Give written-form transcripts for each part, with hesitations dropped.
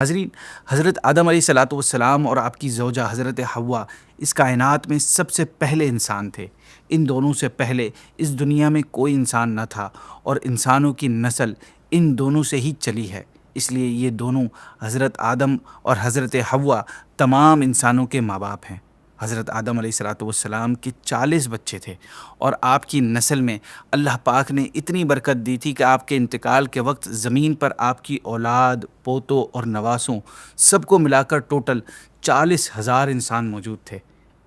ناظرین، حضرت آدم علیہ الصلاۃ والسلام اور آپ کی زوجہ حضرت حوا اس کائنات میں سب سے پہلے انسان تھے۔ ان دونوں سے پہلے اس دنیا میں کوئی انسان نہ تھا اور انسانوں کی نسل ان دونوں سے ہی چلی ہے۔ اس لیے یہ دونوں حضرت آدم اور حضرت حوا تمام انسانوں کے ماں باپ ہیں۔ حضرت آدم علیہ الصلاۃ والسلام کے 40 بچے تھے اور آپ کی نسل میں اللہ پاک نے اتنی برکت دی تھی کہ آپ کے انتقال کے وقت زمین پر آپ کی اولاد، پوتوں اور نواسوں سب کو ملا کر ٹوٹل 40,000 انسان موجود تھے۔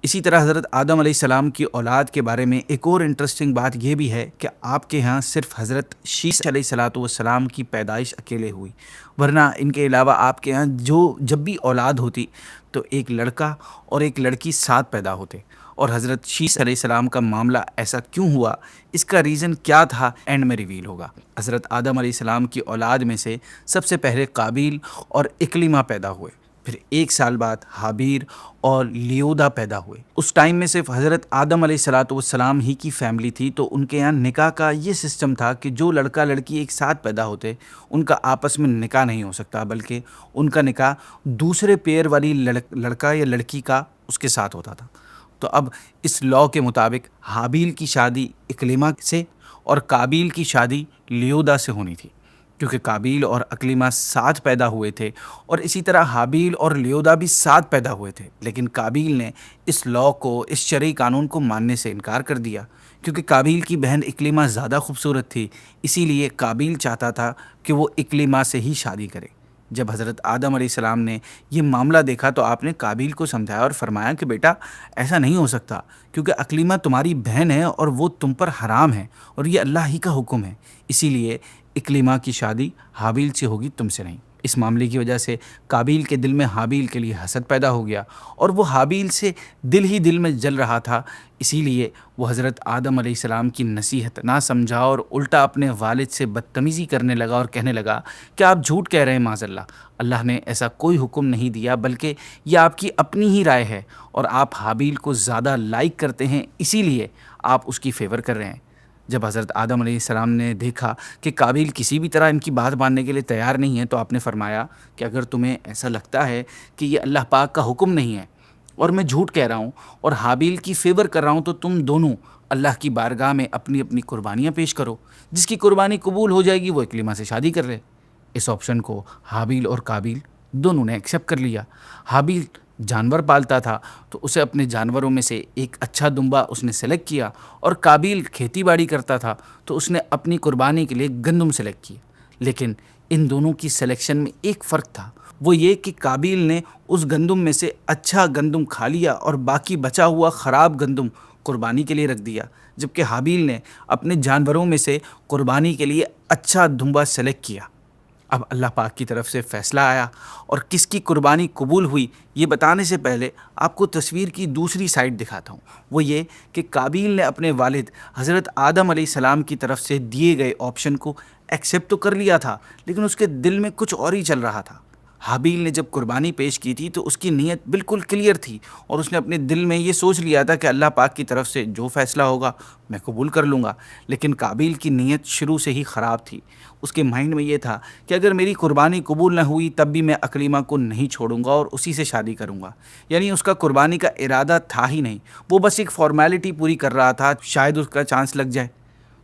اسی طرح حضرت آدم علیہ السلام کی اولاد کے بارے میں ایک اور انٹرسٹنگ بات یہ بھی ہے کہ آپ کے ہاں صرف حضرت شیس علیہ الصلاۃ والسلام کی پیدائش اکیلے ہوئی، ورنہ ان کے علاوہ آپ کے ہاں جب بھی اولاد ہوتی تو ایک لڑکا اور ایک لڑکی ساتھ پیدا ہوتے۔ اور حضرت شیس علیہ السلام کا معاملہ ایسا کیوں ہوا، اس کا ریزن کیا تھا، اینڈ میں ریویل ہوگا۔ حضرت آدم علیہ السلام کی اولاد میں سے سب سے پہلے قابیل اور اکلیمہ پیدا ہوئے، پھر 1 سال بعد ہابیل اور لیودا پیدا ہوئے۔ اس ٹائم میں صرف حضرت آدم علیہ الصلاۃ والسلام ہی کی فیملی تھی، تو ان کے یہاں نکاح کا یہ سسٹم تھا کہ جو لڑکا لڑکی ایک ساتھ پیدا ہوتے ان کا آپس میں نکاح نہیں ہو سکتا، بلکہ ان کا نکاح دوسرے پیئر والی لڑکا یا لڑکی کا اس کے ساتھ ہوتا تھا۔ تو اب اس لاء کے مطابق ہابیل کی شادی اکلیمہ سے اور قابیل کی شادی لیودا سے ہونی تھی، کیونکہ قابیل اور اکلیمہ ساتھ پیدا ہوئے تھے، اور اسی طرح ہابیل اور لیودا بھی ساتھ پیدا ہوئے تھے، لیکن قابیل نے اس لاء کو، اس شرعی قانون کو ماننے سے انکار کر دیا، کیونکہ قابیل کی بہن اکلیمہ زیادہ خوبصورت تھی، اسی لیے قابیل چاہتا تھا کہ وہ اکلیمہ سے ہی شادی کرے۔ جب حضرت آدم علیہ السلام نے یہ معاملہ دیکھا تو آپ نے قابیل کو سمجھایا اور فرمایا کہ بیٹا ایسا نہیں ہو سکتا، کیونکہ اکلیمہ تمہاری بہن ہے اور وہ تم پر حرام ہے، اور یہ اللہ ہی کا حکم ہے، اسی لیے اکلیمہ کی شادی حابیل سے ہوگی، تم سے نہیں۔ اس معاملے کی وجہ سے قابیل کے دل میں حابیل کے لیے حسد پیدا ہو گیا، اور وہ حابیل سے دل ہی دل میں جل رہا تھا، اسی لیے وہ حضرت آدم علیہ السلام کی نصیحت نہ سمجھا اور الٹا اپنے والد سے بدتمیزی کرنے لگا اور کہنے لگا کہ آپ جھوٹ کہہ رہے ہیں، معاذ اللہ، اللہ نے ایسا کوئی حکم نہیں دیا، بلکہ یہ آپ کی اپنی ہی رائے ہے، اور آپ حابیل کو زیادہ لائک کرتے ہیں، اسی لیے آپ اس کی فیور کر رہے ہیں۔ جب حضرت آدم علیہ السلام نے دیکھا کہ قابیل کسی بھی طرح ان کی بات ماننے کے لیے تیار نہیں ہے، تو آپ نے فرمایا کہ اگر تمہیں ایسا لگتا ہے کہ یہ اللہ پاک کا حکم نہیں ہے اور میں جھوٹ کہہ رہا ہوں اور حابیل کی فیور کر رہا ہوں، تو تم دونوں اللہ کی بارگاہ میں اپنی اپنی قربانیاں پیش کرو، جس کی قربانی قبول ہو جائے گی وہ اکلیمہ سے شادی کر لے۔ اس آپشن کو حابیل اور قابیل دونوں نے ایکسیپٹ کر لیا۔ حابیل جانور پالتا تھا، تو اسے اپنے جانوروں میں سے ایک اچھا دمبا اس نے سلیکٹ کیا، اور قابیل کھیتی باڑی کرتا تھا، تو اس نے اپنی قربانی کے لیے گندم سلیکٹ کیا۔ لیکن ان دونوں کی سلیکشن میں ایک فرق تھا، وہ یہ کہ قابیل نے اس گندم میں سے اچھا گندم کھا لیا اور باقی بچا ہوا خراب گندم قربانی کے لیے رکھ دیا، جبکہ حابیل نے اپنے جانوروں میں سے قربانی کے لیے اچھا دمبا سلیکٹ کیا۔ اب اللہ پاک کی طرف سے فیصلہ آیا، اور کس کی قربانی قبول ہوئی یہ بتانے سے پہلے آپ کو تصویر کی دوسری سائڈ دکھاتا ہوں۔ وہ یہ کہ قابیل نے اپنے والد حضرت آدم علیہ السلام کی طرف سے دیے گئے آپشن کو ایکسیپٹ تو کر لیا تھا، لیکن اس کے دل میں کچھ اور ہی چل رہا تھا۔ حابیل نے جب قربانی پیش کی تھی تو اس کی نیت بالکل کلیئر تھی، اور اس نے اپنے دل میں یہ سوچ لیا تھا کہ اللہ پاک کی طرف سے جو فیصلہ ہوگا میں قبول کر لوں گا، لیکن قابیل کی نیت شروع سے ہی خراب تھی۔ اس کے مائنڈ میں یہ تھا کہ اگر میری قربانی قبول نہ ہوئی تب بھی میں اکلیمہ کو نہیں چھوڑوں گا اور اسی سے شادی کروں گا، یعنی اس کا قربانی کا ارادہ تھا ہی نہیں، وہ بس ایک فارمیلٹی پوری کر رہا تھا، شاید اس کا چانس لگ جائے۔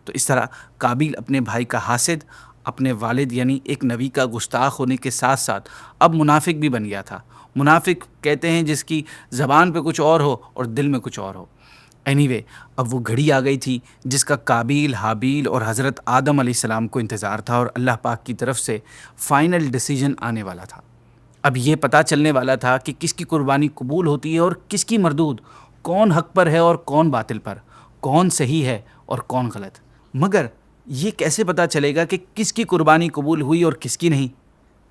تو اس طرح قابیل اپنے بھائی کا حاسد، اپنے والد یعنی ایک نبی کا گستاخ ہونے کے ساتھ ساتھ اب منافق بھی بن گیا تھا۔ منافق کہتے ہیں جس کی زبان پہ کچھ اور ہو اور دل میں کچھ اور ہو۔ اب وہ گھڑی آ گئی تھی جس کا قابیل، حابیل اور حضرت آدم علیہ السلام کو انتظار تھا، اور اللہ پاک کی طرف سے فائنل ڈیسیجن آنے والا تھا۔ اب یہ پتہ چلنے والا تھا کہ کس کی قربانی قبول ہوتی ہے اور کس کی مردود، کون حق پر ہے اور کون باطل پر، کون صحیح ہے اور کون غلط۔ مگر یہ کیسے پتہ چلے گا کہ کس کی قربانی قبول ہوئی اور کس کی نہیں؟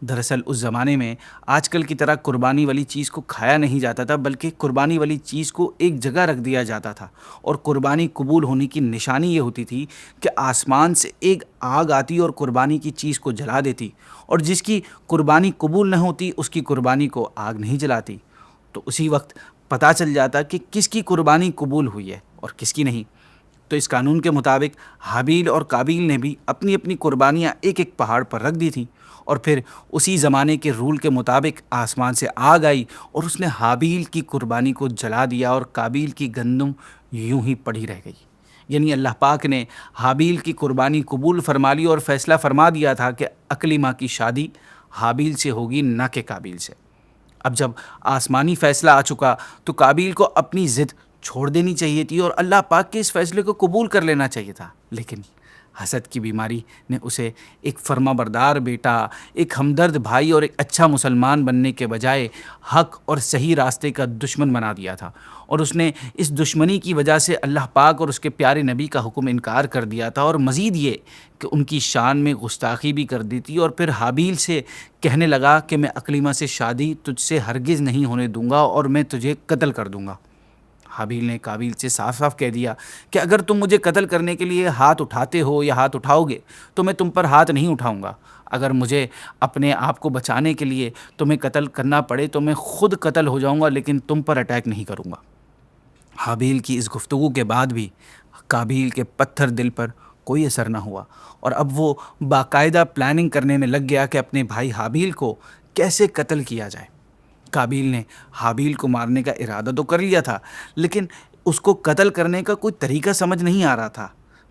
دراصل اس زمانے میں آج کل کی طرح قربانی والی چیز کو کھایا نہیں جاتا تھا، بلکہ قربانی والی چیز کو ایک جگہ رکھ دیا جاتا تھا، اور قربانی قبول ہونے کی نشانی یہ ہوتی تھی کہ آسمان سے ایک آگ آتی اور قربانی کی چیز کو جلا دیتی، اور جس کی قربانی قبول نہ ہوتی اس کی قربانی کو آگ نہیں جلاتی۔ تو اسی وقت پتہ چل جاتا کہ کس کی قربانی قبول ہوئی ہے اور کس کی نہیں۔ تو اس قانون کے مطابق حابیل اور قابیل نے بھی اپنی اپنی قربانیاں ایک ایک پہاڑ پر رکھ دی تھیں، اور پھر اسی زمانے کے رول کے مطابق آسمان سے آگ آئی اور اس نے حابیل کی قربانی کو جلا دیا اور قابیل کی گندم یوں ہی پڑی رہ گئی۔ یعنی اللہ پاک نے حابیل کی قربانی قبول فرما لی اور فیصلہ فرما دیا تھا کہ اکلیمہ کی شادی حابیل سے ہوگی، نہ کہ قابیل سے۔ اب جب آسمانی فیصلہ آ چکا تو قابیل کو اپنی ضد چھوڑ دینی چاہیے تھی اور اللہ پاک کے اس فیصلے کو قبول کر لینا چاہیے تھا، لیکن حسد کی بیماری نے اسے ایک فرما بردار بیٹا، ایک ہمدرد بھائی اور ایک اچھا مسلمان بننے کے بجائے حق اور صحیح راستے کا دشمن بنا دیا تھا، اور اس نے اس دشمنی کی وجہ سے اللہ پاک اور اس کے پیارے نبی کا حکم انکار کر دیا تھا، اور مزید یہ کہ ان کی شان میں گستاخی بھی کر دی تھی، اور پھر حابیل سے کہنے لگا کہ میں اکلیمہ سے شادی تجھ سے ہرگز نہیں ہونے دوں گا اور میں تجھے قتل کر دوں گا۔ حابیل نے قابیل سے صاف صاف کہہ دیا کہ اگر تم مجھے قتل کرنے کے لیے ہاتھ اٹھاتے ہو یا ہاتھ اٹھاؤ گے تو میں تم پر ہاتھ نہیں اٹھاؤں گا، اگر مجھے اپنے آپ کو بچانے کے لیے تمہیں قتل کرنا پڑے تو میں خود قتل ہو جاؤں گا، لیکن تم پر اٹیک نہیں کروں گا۔ حابیل کی اس گفتگو کے بعد بھی قابیل کے پتھر دل پر کوئی اثر نہ ہوا، اور اب وہ باقاعدہ پلاننگ کرنے میں لگ گیا کہ اپنے بھائی حابیل کو کیسے قتل کیا جائے۔ قابیل نے حابیل کو مارنے کا ارادہ تو کر لیا تھا، لیکن اس کو قتل کرنے کا کوئی طریقہ سمجھ نہیں آ رہا تھا،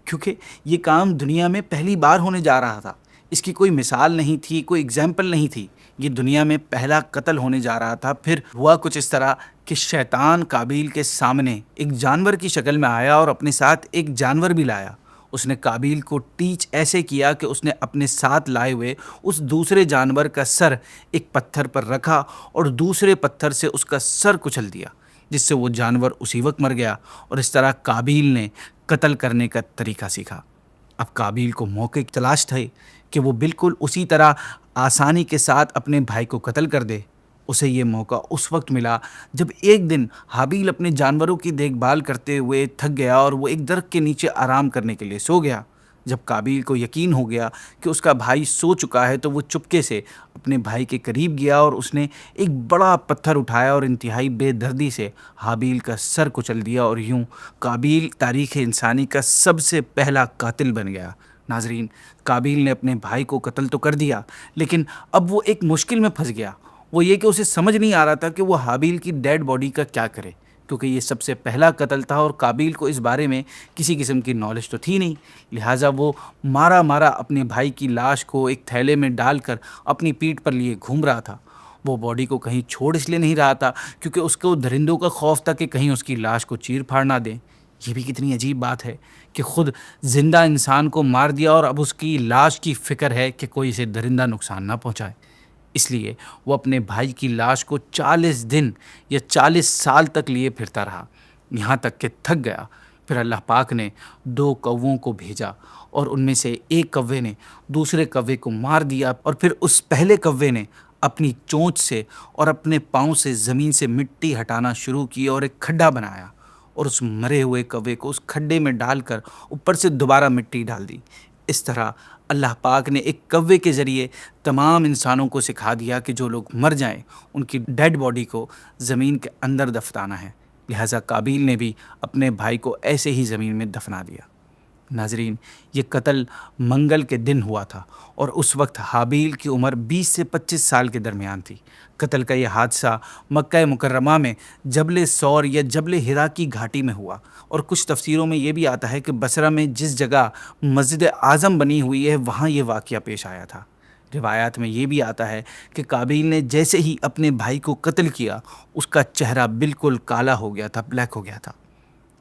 کیونکہ یہ کام دنیا میں پہلی بار ہونے جا رہا تھا۔ اس کی کوئی مثال نہیں تھی، کوئی اگزامپل نہیں تھی، یہ دنیا میں پہلا قتل ہونے جا رہا تھا۔ پھر ہوا کچھ اس طرح کہ شیطان قابیل کے سامنے ایک جانور کی شکل میں آیا اور اپنے ساتھ ایک جانور بھی لایا۔ اس نے قابیل کو ٹیچ ایسے کیا کہ اس نے اپنے ساتھ لائے ہوئے اس دوسرے جانور کا سر ایک پتھر پر رکھا اور دوسرے پتھر سے اس کا سر کچل دیا، جس سے وہ جانور اسی وقت مر گیا، اور اس طرح قابیل نے قتل کرنے کا طریقہ سیکھا۔ اب قابیل کو موقع کی تلاش تھی کہ وہ بالکل اسی طرح آسانی کے ساتھ اپنے بھائی کو قتل کر دے۔ اسے یہ موقع اس وقت ملا جب ایک دن حابیل اپنے جانوروں کی دیکھ بھال کرتے ہوئے تھک گیا اور وہ ایک درخت کے نیچے آرام کرنے کے لیے سو گیا۔ جب قابیل کو یقین ہو گیا کہ اس کا بھائی سو چکا ہے تو وہ چپکے سے اپنے بھائی کے قریب گیا اور اس نے ایک بڑا پتھر اٹھایا اور انتہائی بے دردی سے حابیل کا سر کچل دیا، اور یوں قابیل تاریخ انسانی کا سب سے پہلا قاتل بن گیا۔ ناظرین، قابیل نے اپنے بھائی کو قتل تو کر دیا، لیکن اب وہ ایک مشکل میں پھنس گیا۔ وہ یہ کہ اسے سمجھ نہیں آ رہا تھا کہ وہ حابیل کی ڈیڈ باڈی کا کیا کرے، کیونکہ یہ سب سے پہلا قتل تھا اور قابیل کو اس بارے میں کسی قسم کی نالج تو تھی نہیں، لہٰذا وہ مارا مارا اپنے بھائی کی لاش کو ایک تھیلے میں ڈال کر اپنی پیٹھ پر لیے گھوم رہا تھا۔ وہ باڈی کو کہیں چھوڑ اس لیے نہیں رہا تھا کیونکہ اس کو درندوں کا خوف تھا کہ کہیں اس کی لاش کو چیر پھاڑ نہ دیں۔ یہ بھی کتنی عجیب بات ہے کہ خود زندہ انسان کو مار دیا اور اب اس کی لاش کی فکر ہے کہ کوئی اسے درندہ نقصان نہ پہنچائے۔ اس لیے وہ اپنے بھائی کی لاش کو 40 دن یا 40 سال تک لیے پھرتا رہا، یہاں تک کہ تھک گیا۔ پھر اللہ پاک نے 2 کووں کو بھیجا اور ان میں سے ایک کوے نے دوسرے کوے کو مار دیا، اور پھر اس پہلے کوے نے اپنی چونچ سے اور اپنے پاؤں سے زمین سے مٹی ہٹانا شروع کی اور ایک کھڈا بنایا، اور اس مرے ہوئے کوے کو اس کھڈے میں ڈال کر اوپر سے دوبارہ مٹی ڈال دی۔ اس طرح اللہ پاک نے ایک کوے کے ذریعے تمام انسانوں کو سکھا دیا کہ جو لوگ مر جائیں ان کی ڈیڈ باڈی کو زمین کے اندر دفنانا ہے، لہٰذا قابیل نے بھی اپنے بھائی کو ایسے ہی زمین میں دفنا دیا۔ ناظرین، یہ قتل منگل کے دن ہوا تھا اور اس وقت حابیل کی عمر 20 سے 25 سال کے درمیان تھی۔ قتل کا یہ حادثہ مکہ مکرمہ میں جبل سور یا جبل حرا کی گھاٹی میں ہوا، اور کچھ تفسیروں میں یہ بھی آتا ہے کہ بصرہ میں جس جگہ مسجد اعظم بنی ہوئی ہے وہاں یہ واقعہ پیش آیا تھا۔ روایات میں یہ بھی آتا ہے کہ قابیل نے جیسے ہی اپنے بھائی کو قتل کیا اس کا چہرہ بالکل کالا ہو گیا تھا، بلیک ہو گیا تھا۔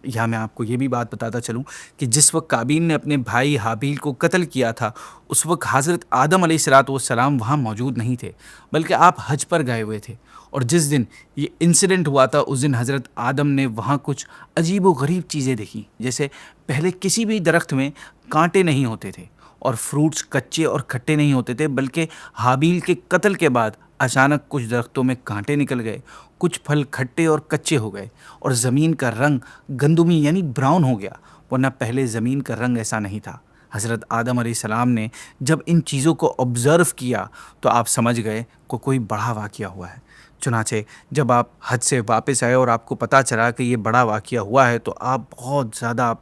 یہاں میں آپ کو یہ بھی بات بتاتا چلوں کہ جس وقت قابیل نے اپنے بھائی حابیل کو قتل کیا تھا اس وقت حضرت آدم علیہ السلام وہاں موجود نہیں تھے، بلکہ آپ حج پر گئے ہوئے تھے، اور جس دن یہ انسیڈنٹ ہوا تھا اس دن حضرت آدم نے وہاں کچھ عجیب و غریب چیزیں دیکھیں، جیسے پہلے کسی بھی درخت میں کانٹے نہیں ہوتے تھے اور فروٹس کچے اور کھٹے نہیں ہوتے تھے، بلکہ حابیل کے قتل کے بعد اچانک کچھ درختوں میں کانٹے نکل گئے، کچھ پھل کھٹے اور کچے ہو گئے، اور زمین کا رنگ گندمی یعنی براؤن ہو گیا، ورنہ پہلے زمین کا رنگ ایسا نہیں تھا۔ حضرت آدم علیہ السلام نے جب ان چیزوں کو آبزرو کیا تو آپ سمجھ گئے کہ کوئی بڑا واقعہ ہوا ہے۔ چنانچہ جب آپ حج سے واپس آئے اور آپ کو پتہ چلا کہ یہ بڑا واقعہ ہوا ہے تو آپ بہت زیادہ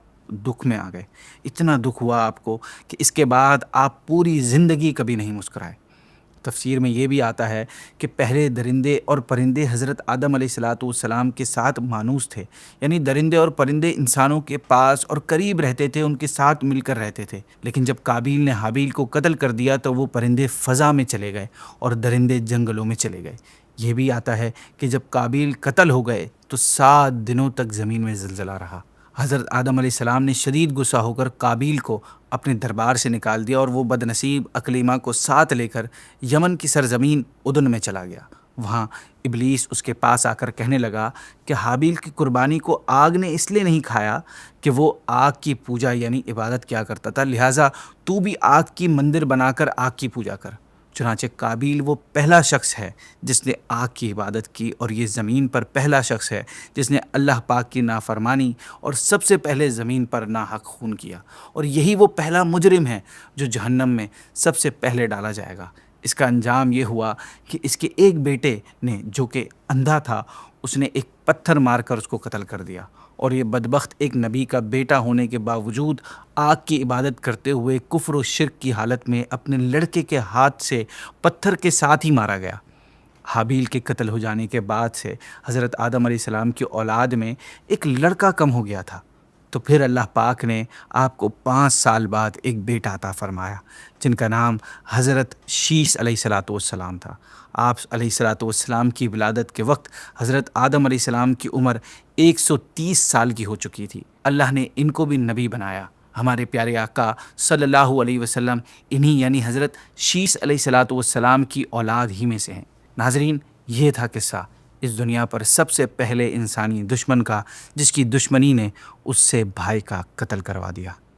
دکھ میں آ گئے، اتنا دکھ ہوا آپ کو کہ اس کے بعد آپ پوری زندگی کبھی نہیں مسکرائے۔ تفسیر میں یہ بھی آتا ہے کہ پہلے درندے اور پرندے حضرت آدم علیہ السلام کے ساتھ مانوس تھے، یعنی درندے اور پرندے انسانوں کے پاس اور قریب رہتے تھے، ان کے ساتھ مل کر رہتے تھے، لیکن جب قابیل نے حابیل کو قتل کر دیا تو وہ پرندے فضا میں چلے گئے اور درندے جنگلوں میں چلے گئے۔ یہ بھی آتا ہے کہ جب قابیل قتل ہو گئے تو 7 دنوں تک زمین میں زلزلہ رہا۔ حضرت آدم علیہ السلام نے شدید غصہ ہو کر قابیل کو اپنے دربار سے نکال دیا اور وہ بد نصیب اکلیمہ کو ساتھ لے کر یمن کی سرزمین ادن میں چلا گیا۔ وہاں ابلیس اس کے پاس آ کر کہنے لگا کہ حابیل کی قربانی کو آگ نے اس لیے نہیں کھایا کہ وہ آگ کی پوجا یعنی عبادت کیا کرتا تھا، لہٰذا تو بھی آگ کی مندر بنا کر آگ کی پوجا کر۔ چنانچہ قابیل وہ پہلا شخص ہے جس نے آگ کی عبادت کی، اور یہ زمین پر پہلا شخص ہے جس نے اللہ پاک کی نافرمانی اور سب سے پہلے زمین پر ناحق خون کیا، اور یہی وہ پہلا مجرم ہے جو جہنم میں سب سے پہلے ڈالا جائے گا۔ اس کا انجام یہ ہوا کہ اس کے ایک بیٹے نے جو کہ اندھا تھا، اس نے ایک پتھر مار کر اس کو قتل کر دیا، اور یہ بدبخت ایک نبی کا بیٹا ہونے کے باوجود آگ کی عبادت کرتے ہوئے کفر و شرک کی حالت میں اپنے لڑکے کے ہاتھ سے پتھر کے ساتھ ہی مارا گیا۔ حابیل کے قتل ہو جانے کے بعد سے حضرت آدم علیہ السلام کی اولاد میں ایک لڑکا کم ہو گیا تھا، تو پھر اللہ پاک نے آپ کو 5 سال بعد ایک بیٹا عطا فرمایا جن کا نام حضرت شیس علیہ السلام تھا۔ آپ علیہ السلام کی ولادت کے وقت حضرت آدم علیہ السلام کی عمر 130 سال کی ہو چکی تھی۔ اللہ نے ان کو بھی نبی بنایا۔ ہمارے پیارے آقا صلی اللہ علیہ وسلم انہی یعنی حضرت شیس علیہ السلام کی اولاد ہی میں سے ہیں۔ ناظرین، یہ تھا قصہ اس دنیا پر سب سے پہلے انسانی دشمن کا، جس کی دشمنی نے اس سے بھائی کا قتل کروا دیا۔